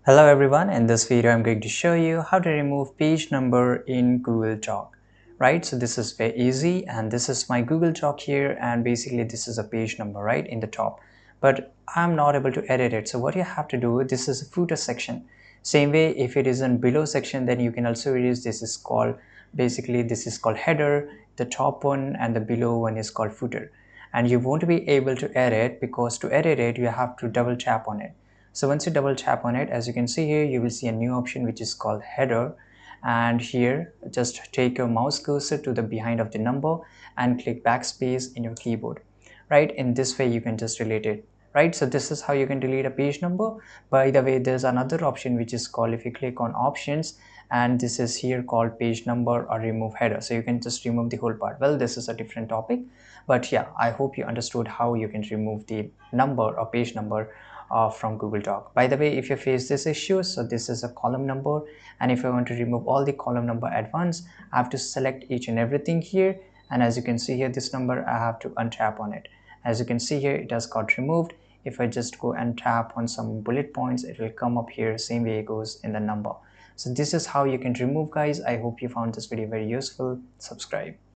Hello everyone, in this video I'm going to show you how to remove page number in Google Doc. Right, so this is very easy and this is my Google Doc here, and basically this is a page number right in the top, but I'm not able to edit it. So what you have to do, this is a footer section. Same way, if it is in below section, then you can also use this is called, basically this is called header, the top one, and the below one is called footer. And you won't be able to edit, because to edit it you have to double tap on it. So once you double tap on it, as you can see here, you will see a new option which is called header. And here just take your mouse cursor to the behind of the number and click backspace in your keyboard. Right, in this way you can just delete it. Right, so this is how you can delete a page number. By the way, there's another option which is called, if you click on options, and this is here called page number or remove header, so you can just remove the whole part. Well, this is a different topic, but yeah, I hope you understood how you can remove the number or page number from Google Doc. By the way, if you face this issue, so this is a column number, and if I want to remove all the column number at once, I have to select each and everything here, and as you can see here, this number I have to untap on it. As you can see here, it has got removed. If I just go and tap on some bullet points, it will come up here, same way it goes in the number. So this is how you can remove, guys. I hope you found this video very useful. Subscribe.